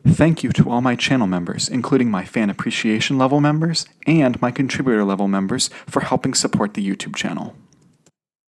Thank you to all my channel members, including my fan appreciation level members and my contributor level members, for helping support the YouTube channel.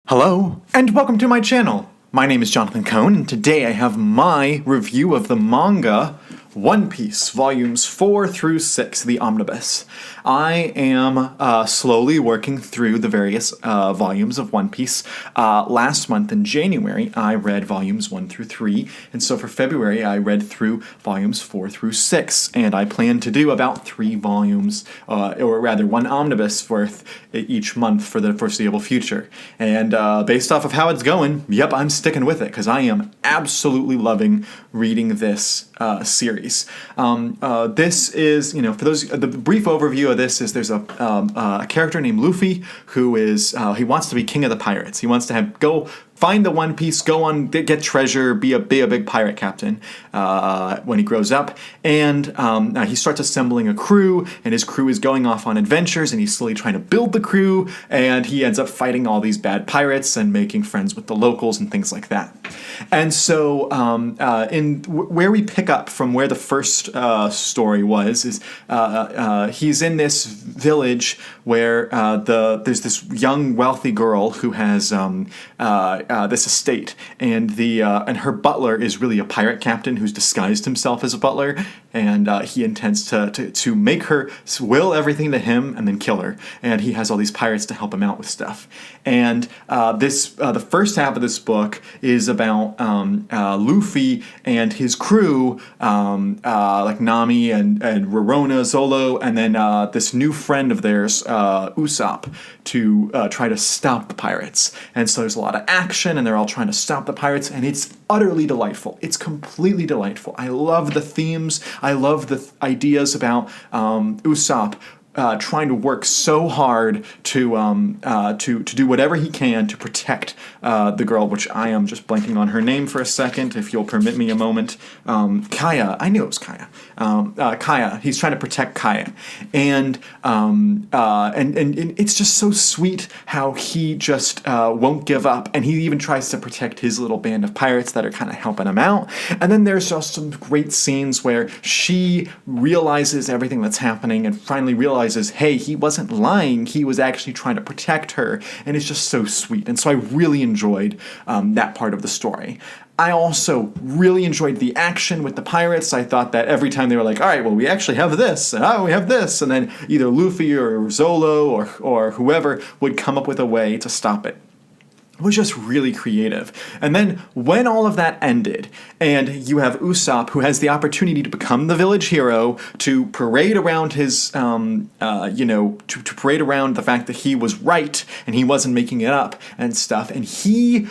Hello, and welcome to my channel. My name is Jonathan Cohn, and today I have my review of the manga One Piece, volumes 4 through 6, the omnibus. I am slowly working through the various volumes of One Piece. Last month in January, I read volumes 1 through 3, and so for February, I read through volumes 4 through 6, and I plan to do about 3 volumes, or rather 1 omnibus worth each month for the foreseeable future. And based off of how it's going, yep, I'm sticking with it, because I am absolutely loving reading this series. This is, for those, the brief overview of this is there's a character named Luffy who is, he wants to be king of the pirates. He wants to go find the One Piece, go on, get treasure, be a big pirate captain when he grows up. And he starts assembling a crew, and his crew is going off on adventures, and he's slowly trying to build the crew, and he ends up fighting all these bad pirates and making friends with the locals and things like that. And so where we pick up from where the first story was is he's in this village where there's this young wealthy girl who has this estate, and her butler is really a pirate captain who's disguised himself as a butler, and he intends to make her will everything to him and then kill her. And he has all these pirates to help him out with stuff. And the first half of this book is about Luffy and his crew, like Nami and Rorona, Zolo, and then this new friend of theirs, Usopp, to try to stop the pirates. And so there's a lot of action, and they're all trying to stop the pirates, and it's utterly delightful. It's completely delightful. I love the themes. I love the ideas about Usopp trying to work so hard to do whatever he can to protect the girl, which I am just blanking on her name for a second, if you'll permit me a moment. Kaya. I knew it was Kaya. Kaya. He's trying to protect Kaya. And it's just so sweet how he just won't give up, and he even tries to protect his little band of pirates that are kind of helping him out. And then there's just some great scenes where she realizes everything that's happening and finally realizes, hey, he wasn't lying, he was actually trying to protect her, and it's just so sweet. And so I really enjoyed that part of the story. I also really enjoyed the action with the pirates. I thought that every time they were like, all right, well, we actually have this, and we have this, and then either Luffy or Zolo or whoever would come up with a way to stop it. It was just really creative. And then when all of that ended, and you have Usopp, who has the opportunity to become the village hero, to parade around his, to parade around the fact that he was right and he wasn't making it up and stuff, and he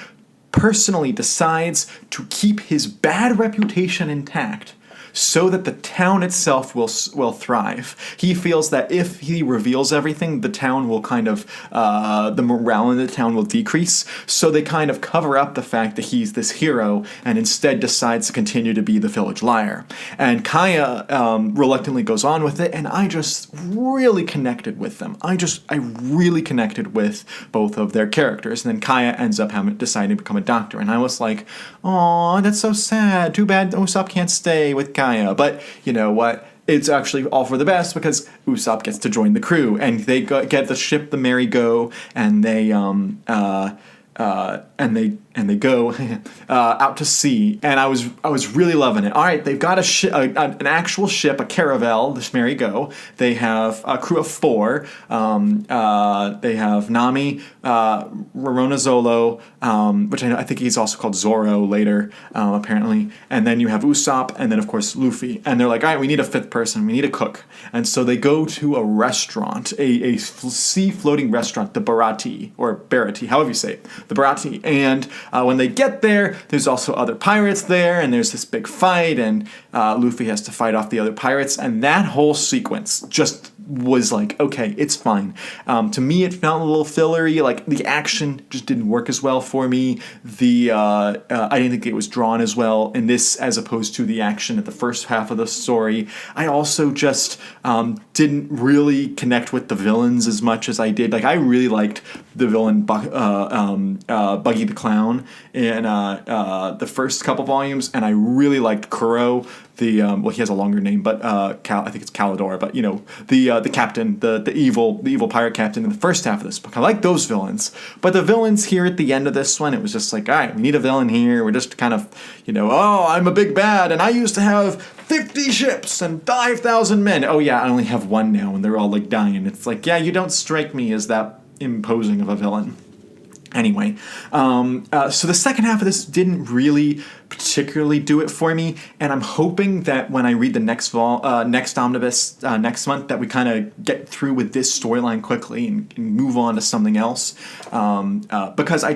personally decides to keep his bad reputation intact so that the town itself will thrive. He feels that if he reveals everything, the town will kind of, the morale in the town will decrease, so they kind of cover up the fact that he's this hero and instead decides to continue to be the village liar. And Kaya reluctantly goes on with it, and I just really connected with them. I really connected with both of their characters, and then Kaya ends up deciding to become a doctor, and I was like, oh, that's so sad. Too bad Usopp can't stay with Kaya. But you know what? It's actually all for the best, because Usopp gets to join the crew, and they get the ship, the Merry Go, and they they go out to sea, and I was really loving it. All right, they've got an actual ship, a caravel, this Merry Go. They have a crew of 4. They have Nami, Rorona, Zolo, which I think he's also called Zoro later, apparently. And then you have Usopp, and then of course Luffy. And they're like, all right, we need a 5th person. We need a cook. And so they go to a restaurant, a sea floating restaurant, the Baratie, or Baratie, however you say it, the Baratie. And when they get there, there's also other pirates there, and there's this big fight, and Luffy has to fight off the other pirates, and that whole sequence just was like, okay, it's fine. To me, it felt a little fillery. Like, the action just didn't work as well for me. I didn't think it was drawn as well in this as opposed to the action at the first half of the story. I also just didn't really connect with the villains as much as I did. Like, I really liked the villain Buggy the Clown in the first couple volumes, and I really liked Kuro, well, he has a longer name, but I think it's Calidor. But the captain, the evil pirate captain in the first half of this book. I like those villains, but the villains here at the end of this one, it was just like, all right, we need a villain here. We're just kind of, oh, I'm a big bad, and I used to have 50 ships and 5,000 men. Oh yeah, I only have one now, and they're all like dying. It's like, yeah, you don't strike me as that imposing of a villain. Anyway, so the second half of this didn't really particularly do it for me, and I'm hoping that when I read the next omnibus next month, that we kind of get through with this storyline quickly and move on to something else, because I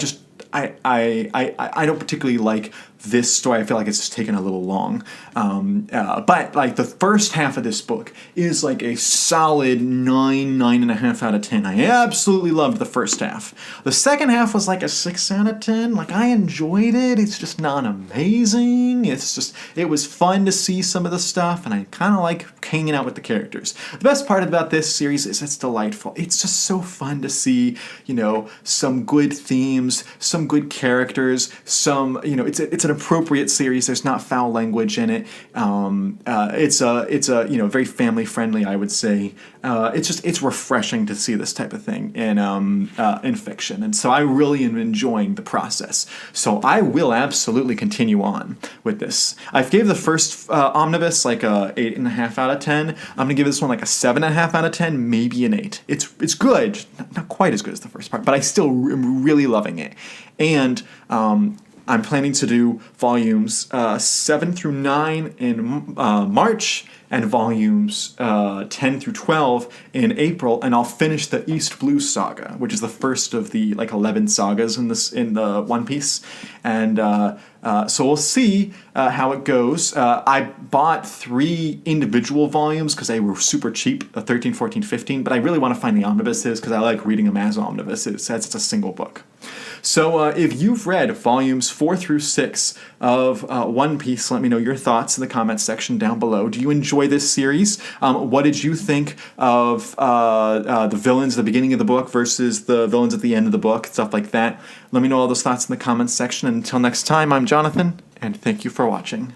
don't particularly like this story. I feel like it's just taken a little long. But like the first half of this book is like a solid 9.5 out of 10. I absolutely loved the first half. The second half was like a 6 out of 10. Like I enjoyed it. It's just not amazing. It was fun to see some of the stuff, and I kind of like hanging out with the characters. The best part about this series is it's delightful. It's just so fun to see, some good themes, some good characters, it's an appropriate series. There's not foul language in it. It's a very family friendly, I would say. It's refreshing to see this type of thing in fiction, and so I really am enjoying the process. So I will absolutely continue on with this. I gave the first omnibus like a 8.5 out of 10. I'm gonna give this one like a 7.5 out of 10, maybe an 8. It's good, not quite as good as the first part, but I still am really loving it. And I'm planning to do volumes 7 through 9 in March, and volumes 10 through 12 in April, and I'll finish the East Blue saga, which is the first of the 11 sagas in the One Piece, and so we'll see how it goes. I bought 3 individual volumes because they were super cheap, 13, 14, 15, but I really want to find the omnibuses because I like reading them as omnibuses, as it's a single book. So if you've read volumes 4 through 6 of One Piece, let me know your thoughts in the comments section down below. Do you enjoy this series? What did you think of the villains at the beginning of the book versus the villains at the end of the book, stuff like that? Let me know all those thoughts in the comments section. Until next time, I'm Jonathan, and thank you for watching.